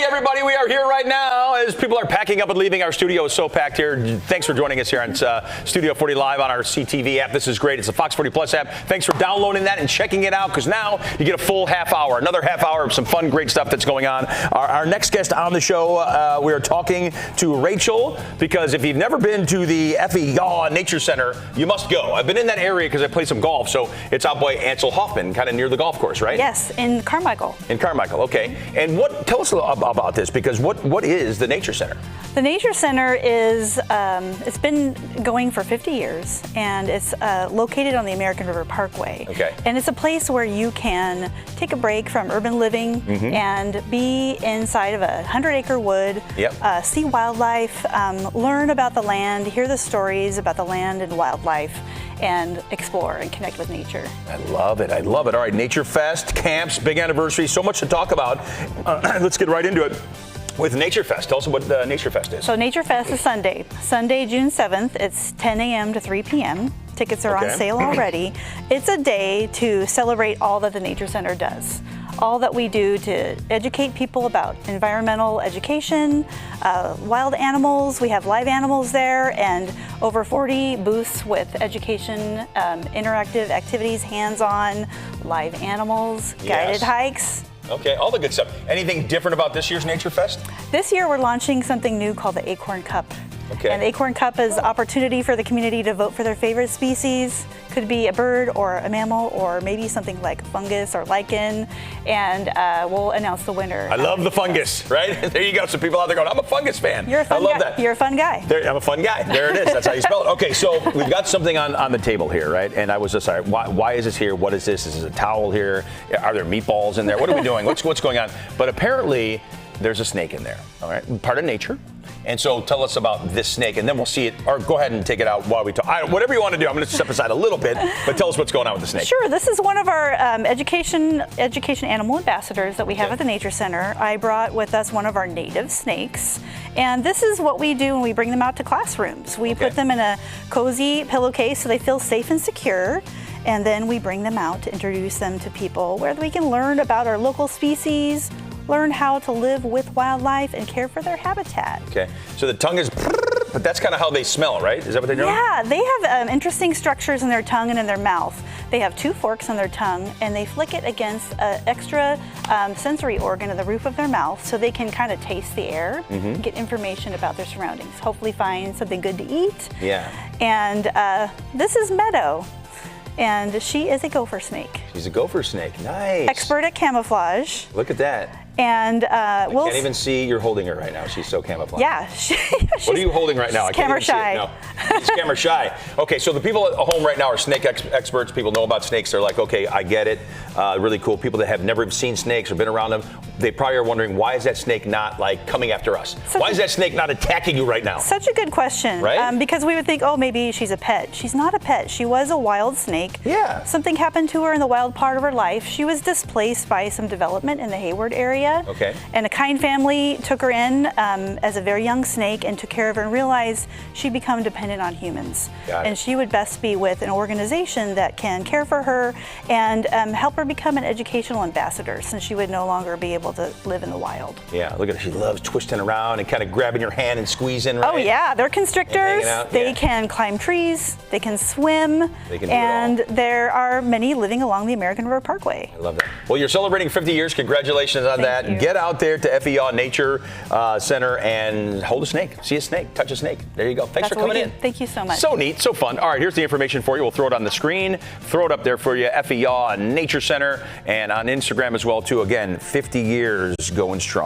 everybody. We are here right now as people are packing up and leaving. Our studio is so packed here. Thanks for joining us here on Studio 40 Live on our CTV app. This is great. It's the Fox 40 Plus app. Thanks for downloading that and checking it out, because now you get a full half hour, another half hour of some fun, great stuff that's going on. Our next guest on the show, we are talking to Rachel, because if you've never been to the Effie Yeaw Nature Center, you must go. I've been in that area because I play some golf, so it's out by Ansel Hoffman, kind of near the golf course, right? Yes, in Carmichael. In Carmichael, okay. And tell us about this, because what is the Nature Center? The Nature Center is, it's been going for 50 years, and it's located on the American River Parkway. Okay. And it's a place where you can take a break from urban living and be inside of a 100-acre wood, see wildlife, learn about the land, hear the stories about the land and wildlife, and explore and connect with nature. I love it. I love it. All right, Naturefest, camps, big anniversary, so much to talk about. Let's get right into it with Naturefest. Tell us what Naturefest is. So Naturefest is Sunday, June 7th. It's 10 a.m. to 3 p.m. Tickets are on sale already. It's a day to celebrate all that the Nature Center does. All that we do to educate people about environmental education, wild animals. We have live animals there, and over 40 booths with education, interactive activities, hands-on, live animals, guided hikes. Okay, all the good stuff. Anything different about this year's Naturefest? This year we're launching something new called the Acorn Cup. Okay. And the Acorn Cup is an opportunity for the community to vote for their favorite species. Could be a bird or a mammal, or maybe something like fungus or lichen, and we'll announce the winner. I love the fungus, right? There you go. Some people out there going, I'm a fungus fan. You're a fun I love guy. that. You're a fun guy. I'm a fun guy. There it is. That's how you spell it. Okay, so we've got something on the table here, right? And I was just like, why is this here? What is this? Is this a towel here? Are there meatballs in there? What are we doing? What's going on? But apparently, there's a snake in there, all right? Part of nature. And so tell us about this snake, and then we'll see it, or go ahead and take it out while we talk. Whatever you want to do. I'm going to step aside a little bit, but tell us what's going on with the snake. Sure. This is one of our education animal ambassadors that we have at the Nature Center. I brought with us one of our native snakes, and this is what we do when we bring them out to classrooms. We put them in a cozy pillowcase so they feel safe and secure. And then we bring them out to introduce them to people, where we can learn about our local species, learn how to live with wildlife, and care for their habitat. Okay, so the tongue is, but that's kind of how they smell, right? Is that what they're doing? Yeah, they have interesting structures in their tongue and in their mouth. They have 2 forks on their tongue, and they flick it against an extra sensory organ in the roof of their mouth, so they can kind of taste the air, get information about their surroundings, hopefully find something good to eat. Yeah. And this is Meadow. And she is a gopher snake. She's a gopher snake. Nice. Expert at camouflage. Look at that. And I can't even see you're holding her right now. She's so camouflaged. Yeah. What are you holding right now? I can't camera even shy. See it. No. She's camera shy. Okay, so the people at home right now are snake experts. People know about snakes. They're like, okay, I get it. Really cool. People that have never seen snakes or been around them, they probably are wondering, why is that snake not like coming after us? Why is that snake not attacking you right now? Such a good question. Right? Because we would think, oh, maybe she's a pet. She's not a pet. She was a wild snake. Yeah. Something happened to her in the wild part of her life. She was displaced by some development in the Hayward area. Okay. And a kind family took her in as a very young snake and took care of her, and realized she'd become dependent on humans. And she would best be with an organization that can care for her and help her become an educational ambassador, since she would no longer be able to live in the wild. Yeah, look at her. She loves twisting around and kind of grabbing your hand and squeezing, right? Oh yeah, they're constrictors. They can climb trees, they can swim, and there are many living along the American River Parkway. I love that. Well, you're celebrating 50 years. Congratulations on that. You. Get out there to Effie Yeaw Nature Center and hold a snake. See a snake, touch a snake. There you go. Thanks for coming in. Thank you so much. So neat, so fun. All right, here's the information for you. We'll throw it on the screen, throw it up there for you. Effie Yeaw Nature Center, and on Instagram as well, too. Again, 50 years going strong.